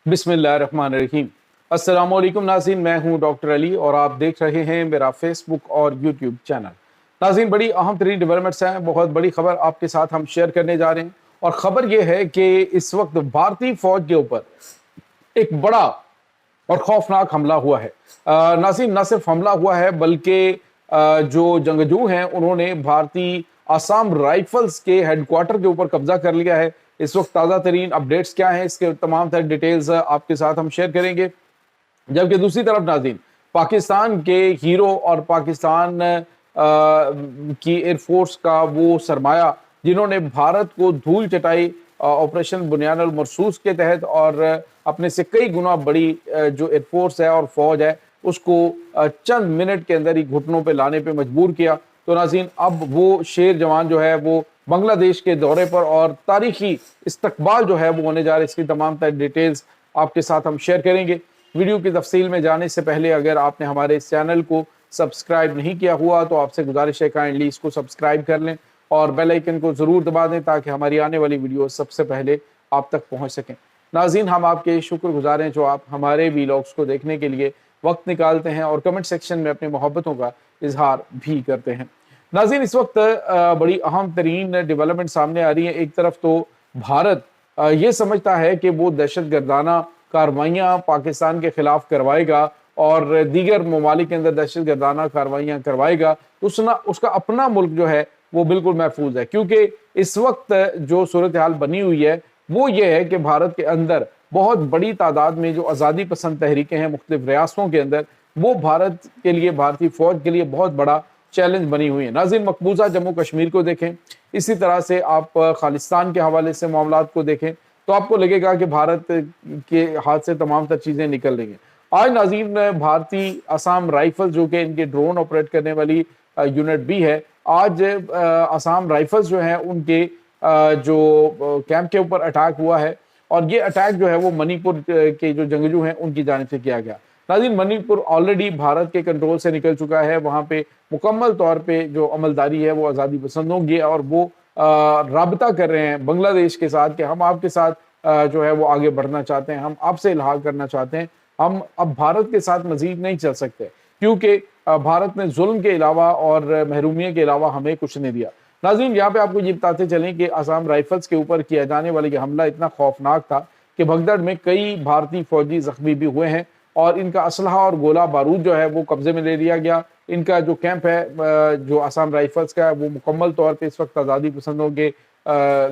बिस्मिल्लाहिर्रहमानिर्रहीम। अस्सलामुअलैकुम नाज़रीन, मैं हूं डॉक्टर अली और आप देख रहे हैं मेरा फेसबुक और यूट्यूब चैनल। नाज़रीन, बड़ी अहम तरीन डेवलपमेंट्स हैं, बहुत बड़ी खबर आपके साथ हम शेयर करने जा रहे हैं। और खबर यह है कि इस वक्त भारतीय फौज के ऊपर एक बड़ा और खौफनाक हमला हुआ है। नाज़रीन, न सिर्फ हमला हुआ है बल्कि जो जंगजू हैं उन्होंने भारतीय आसाम राइफल्स के हेडक्वार्टर के ऊपर कब्जा कर लिया है। इस वक्त ताज़ा तरीन अपडेट्स क्या हैं, इसके तमाम तर डिटेल्स आपके साथ हम शेयर करेंगे। जबकि दूसरी तरफ नाज़रीन, पाकिस्तान के हीरो और पाकिस्तान की एयरफोर्स का वो सरमाया जिन्होंने भारत को धूल चटाई ऑपरेशन बुनियाद अल मरसूस के तहत और अपने से कई गुना बड़ी जो एयरफोर्स है और फौज है उसको चंद मिनट के अंदर ही घुटनों पे लाने पे मजबूर किया। तो नाज़रीन, अब वो शेर जवान जो है वो बांग्लादेश के दौरे पर और तारीखी इस्तकबाल जो है वो होने जा रहा है। इसकी तमाम तर डिटेल्स आपके साथ हम शेयर करेंगे। वीडियो की तफसील में जाने से पहले अगर आपने हमारे इस चैनल को सब्सक्राइब नहीं किया हुआ तो आपसे गुजारिश है काइंडली इसको सब्सक्राइब कर लें और बेल आइकन को ज़रूर दबा दें ताकि हमारी आने वाली वीडियो सबसे पहले आप तक पहुंच सकें। नाज़रीन, हम आपके शुक्रगुजार हैं जो आप हमारे वीलॉग्स को देखने के लिए वक्त निकालते हैं और कमेंट सेक्शन में अपनी मोहब्बतों का इजहार भी करते हैं। नाज़रीन, इस वक्त बड़ी अहम तरीन डेवलपमेंट सामने आ रही है। एक तरफ तो भारत ये समझता है कि वो दहशत गर्दाना कार्रवाइयाँ पाकिस्तान के खिलाफ करवाएगा और दीगर ममालिक के अंदर दहशत गर्दाना कार्रवाइयाँ करवाएगा, उसका अपना मुल्क जो है वो बिल्कुल महफूज है। क्योंकि इस वक्त जो सूरत हाल बनी हुई है वो ये है कि भारत के अंदर बहुत बड़ी तादाद में जो आज़ादी पसंद तहरीकें हैं मुख्तलिफ रियासतों के अंदर, वो भारत के लिए, भारतीय फौज के लिए बहुत बड़ा चैलेंज बनी हुई है। नाज़रीन, मकबूजा जम्मू कश्मीर को देखें, इसी तरह से आप खालिस्तान के हवाले से मामलात को देखें तो आपको लगेगा कि भारत के हाथ से तमाम तर चीज़ें निकल रही हैं। आज नाज़रीन, भारतीय आसाम राइफल जो कि इनके ड्रोन ऑपरेट करने वाली यूनिट भी है, आज आसाम राइफल्स जो हैं उनके जो कैंप के ऊपर अटैक हुआ है और ये अटैक जो है वो मणिपुर के जो जंगजू हैं उनकी जानिब से किया गया। नाज़रीन, मणिपुर ऑलरेडी भारत के कंट्रोल से निकल चुका है। वहाँ पे मुकम्मल तौर पे जो अमलदारी है वो आज़ादी पसंदों की है और वो राबता कर रहे हैं बांग्लादेश के साथ कि हम आपके साथ जो है वो आगे बढ़ना चाहते हैं, हम आपसे इल्हाक करना चाहते हैं, हम अब भारत के साथ मजीद नहीं चल सकते क्योंकि भारत ने जुल्म के अलावा और महरूमियत के अलावा हमें कुछ नहीं दिया। नाज़रीन, यहाँ पे आपको ये बताते चलें कि आसाम राइफल्स के ऊपर किया जाने वाला ये हमला इतना खौफनाक था कि भगदड़ में कई भारतीय फौजी जख्मी भी हुए हैं और इनका असलहा और गोला बारूद जो है वो कब्जे में ले लिया गया। इनका जो कैंप है जो आसाम राइफल्स का है वो मुकम्मल तौर पे इस वक्त आज़ादी पसंदों के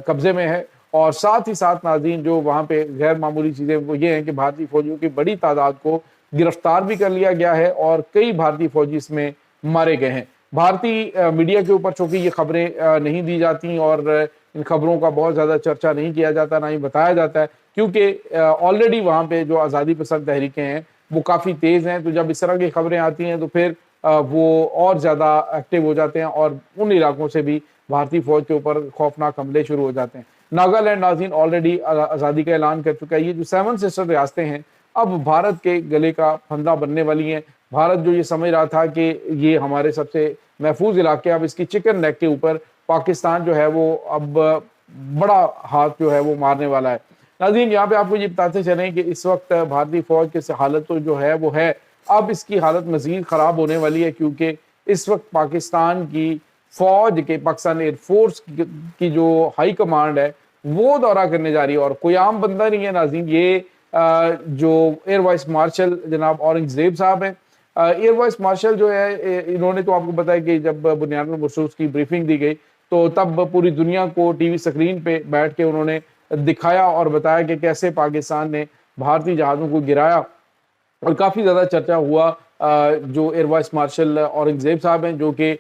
कब्जे में है। और साथ ही साथ नाज़रीन, जो वहाँ पे गैर मामूली चीज़ें वो ये हैं कि भारतीय फौजियों की बड़ी तादाद को गिरफ्तार भी कर लिया गया है और कई भारतीय फौजी इसमें मारे गए हैं। भारतीय मीडिया के ऊपर चूँकि ये खबरें नहीं दी जाती और इन खबरों का बहुत ज़्यादा चर्चा नहीं किया जाता, ना ही बताया जाता है, क्योंकि ऑलरेडी वहाँ पे जो आज़ादी पसंद तहरीकें हैं वो काफ़ी तेज़ हैं। तो जब इस तरह की खबरें आती हैं तो फिर वो और ज़्यादा एक्टिव हो जाते हैं और उन इलाकों से भी भारतीय फौज के ऊपर खौफनाक हमले शुरू हो जाते हैं। नागालैंड नाज़रीन ऑलरेडी आज़ादी का ऐलान कर चुका है। ये जो 7 सिस्टर रियासतें हैं अब भारत के गले का फंदा बनने वाली हैं। भारत जो ये समझ रहा था कि ये हमारे सबसे महफूज इलाके, अब इसकी चिकन नेक के ऊपर पाकिस्तान जो है वो अब बड़ा हाथ जो है वो मारने वाला है। नाज़रीन, यहाँ पे आपको ये बताते चलें कि इस वक्त भारतीय फौज की हालत तो जो है वो है, अब इसकी हालत मज़ीद ख़राब होने वाली है क्योंकि इस वक्त पाकिस्तान की फौज के, पाकिस्तान एयरफोर्स की जो हाई कमांड है वो दौरा करने जा रही है और कोई आम बंदा नहीं है। नाज़रीन, ये जो एयर वाइस मार्शल जनाब औरंगजेब साहब हैं, एयर वाइस मार्शल जो है इन्होंने तो आपको बताया कि जब बुनियाद अल मरसूस की ब्रीफिंग दी गई तो तब पूरी दुनिया को टीवी स्क्रीन पे बैठ के उन्होंने दिखाया और बताया कि कैसे पाकिस्तान ने भारतीय जहाज़ों को गिराया और काफ़ी ज़्यादा चर्चा हुआ। जो एयर वाइस मार्शल औरंगजेब साहब हैं जो कि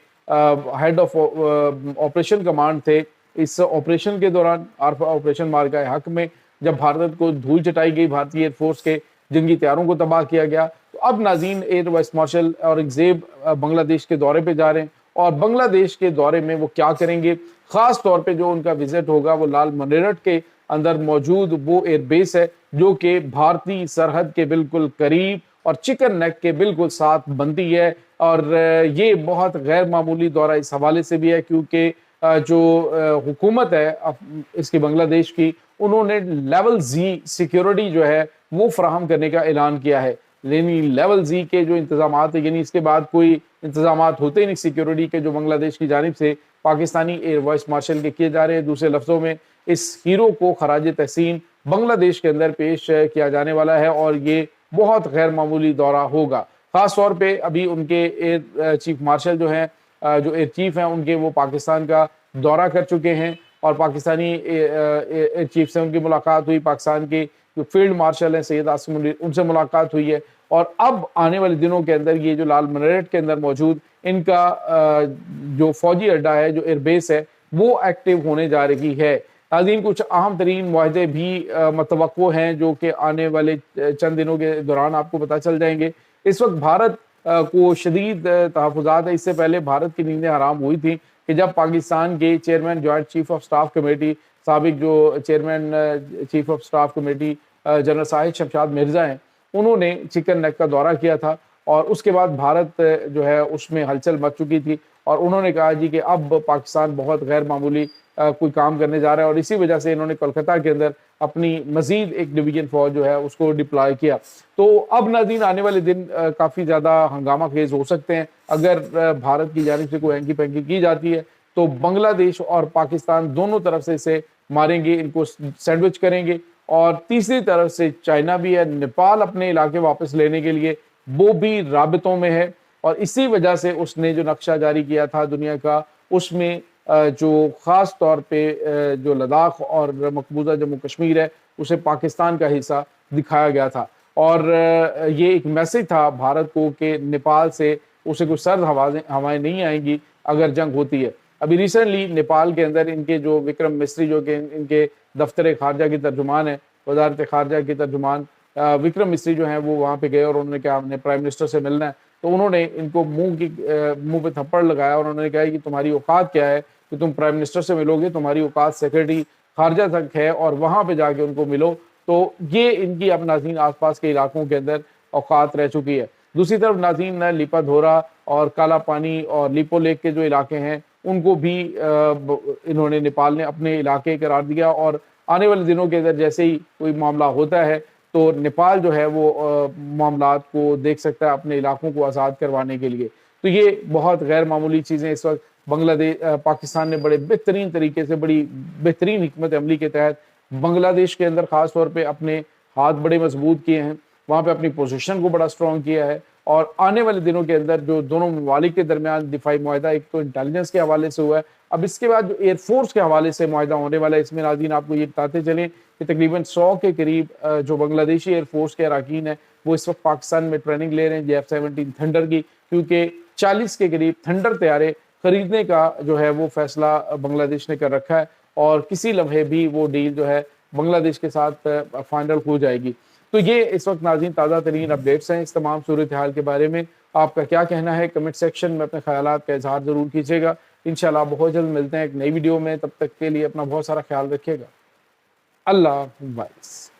हेड ऑफ ऑपरेशन कमांड थे, इस ऑपरेशन के दौरान ऑपरेशन मार्का हक में जब भारत को धूल चटाई गई, भारतीय एयरफोर्स के जंगी तैयारों को तबाह किया गया, तो अब नाज़रीन air vice marshal Aurangzeb Bangladesh के दौरे पे जा रहे हैं और बांग्लादेश के दौरे में वो क्या करेंगे, ख़ास तौर पे जो उनका विजिट होगा वो लाल मनेरट के अंदर मौजूद वो एयरबेस है जो कि भारतीय सरहद के बिल्कुल करीब और चिकन नेक के बिल्कुल साथ बनती है। और ये बहुत गैर मामूली दौरा इस हवाले से भी है क्योंकि जो हुकूमत है इसकी बांग्लादेश की, उन्होंने लेवल जी सिक्योरिटी जो है वो फराहम करने का ऐलान किया है। यानी लेवल जी के जो इंतजामात है, यानी इसके बाद कोई इंतजामात होते नहीं सिक्योरिटी के, जो बांग्लादेश की जानिब से पाकिस्तानी एयर वाइस मार्शल के किए जा रहे हैं। दूसरे लफ्ज़ों में इस हीरो को खराज तहसीन बांग्लादेश के अंदर पेश किया जाने वाला है और ये बहुत गैर मामूली दौरा होगा। ख़ास तौर पे अभी उनके एयर चीफ मार्शल जो हैं, जो एयर चीफ हैं उनके, वो पाकिस्तान का दौरा कर चुके हैं और पाकिस्तानी एयर चीफ से उनकी मुलाकात हुई। पाकिस्तान के जो फील्ड मार्शल हैं सैयद आसिम मुनीर, उनसे मुलाकात हुई है और अब आने वाले दिनों के अंदर ये जो लाल मिनारेट के अंदर मौजूद इनका जो फौजी अड्डा है, जो एयरबेस है, वो एक्टिव होने जा रही है। नाज़रीन, कुछ अहम तरीन मुआहदे भी मतवक्को हैं जो कि आने वाले चंद दिनों के दौरान आपको पता चल जाएंगे। इस वक्त भारत को शदीद तहफ़्फ़ुज़ात है। इससे पहले भारत की नींदें हराम हुई थी कि जब पाकिस्तान के chairman joint chief of staff committee, साबिक जो chairman chief of staff committee general Shahid Shamshad Mirza हैं, उन्होंने चिकन नेक का दौरा किया था और उसके बाद भारत जो है उसमें हलचल मच चुकी थी और उन्होंने कहा जी कि अब पाकिस्तान बहुत गैर मामूली कोई काम करने जा रहा है और इसी वजह से इन्होंने कोलकाता के अंदर अपनी मजीद एक डिवीजन फौज जो है उसको डिप्लॉय किया। तो अब नाज़रीन आने वाले दिन काफ़ी ज़्यादा हंगामा खेज हो सकते हैं। अगर भारत की जानिब से कोई हैंकी पैंकी की जाती है तो बांग्लादेश और पाकिस्तान दोनों तरफ से इसे मारेंगे, इनको सैंडविच करेंगे। और तीसरी तरफ से चाइना भी है, नेपाल अपने इलाके वापस लेने के लिए वो भी राबितों में है और इसी वजह से उसने जो नक्शा जारी किया था दुनिया का, उसमें जो ख़ास तौर पे जो लद्दाख और मकबूजा जम्मू कश्मीर है उसे पाकिस्तान का हिस्सा दिखाया गया था और ये एक मैसेज था भारत को कि नेपाल से उसे कुछ सर्द हवाएं नहीं आएंगी अगर जंग होती है। अभी रिसेंटली नेपाल के अंदर इनके जो विक्रम मिस्री, जो कि इनके दफ्तर खारजा की तर्जुमान है, वजारत खारजा की तर्जुमान विक्रम मिस्री जो हैं, वो वहाँ पे गए और उन्होंने कहा हमने प्राइम मिनिस्टर से मिलना है। तो उन्होंने इनको मुंह पे थप्पड़ लगाया और उन्होंने कहा कि तुम्हारी औकात क्या है कि तुम प्राइम मिनिस्टर से मिलोगे, तुम्हारी औकात सेक्रेटरी खारजा तक है और वहाँ पे जाके उनको मिलो। तो ये इनकी अब नाज़रीन आसपास के इलाकों के अंदर औकात रह चुकी है। दूसरी तरफ नाज़रीन लिपा धोरा और काला पानी और लिपो लेक के जो इलाके हैं उनको भी इन्होंने, नेपाल ने अपने इलाके करार दिया और आने वाले दिनों के अंदर जैसे ही कोई मामला होता है तो नेपाल जो है वो मामलात को देख सकता है अपने इलाकों को आज़ाद करवाने के लिए। तो ये बहुत गैर मामूली चीज़ें इस वक्त बांग्लादेश पाकिस्तान ने बड़े बेहतरीन तरीके से, बड़ी बेहतरीन हिकमत अमली के तहत बांग्लादेश के अंदर ख़ास तौर पे अपने हाथ बड़े मजबूत किए हैं, वहाँ पे अपनी पोजीशन को बड़ा स्ट्रॉन्ग किया है और आने वाले दिनों के अंदर जो दोनों ममालिक के दरमियान दिफाई मुआहदा एक तो इंटेलिजेंस के हवाले से हुआ है, अब इसके बाद जो एयरफोर्स के हवाले से मुआहदा होने वाला है, इसमें नाज़रीन आपको ये बताते चलें कि तकरीबन 100 के करीब जो बांग्लादेशी एयरफोर्स के अरकान हैं वो इस वक्त पाकिस्तान में ट्रेनिंग ले रहे हैं JF-17 थंडर की, क्योंकि 40 के करीब थंडर तैयारे खरीदने का जो है वो फैसला बांग्लादेश ने कर रखा है और किसी लम्हे भी वो डील जो है बांग्लादेश के साथ फाइनल हो जाएगी। तो ये इस वक्त नाज़रीन ताज़ा तरीन अपडेट्स हैं इस तमाम सूरत हाल के बारे में। आपका क्या कहना है कमेंट सेक्शन में अपने ख्यालात का इजहार ज़रूर कीजिएगा। इंशाल्लाह बहुत जल्द मिलते हैं एक नई वीडियो में, तब तक के लिए अपना बहुत सारा ख्याल रखिएगा। अल्लाह हाफ़िज़।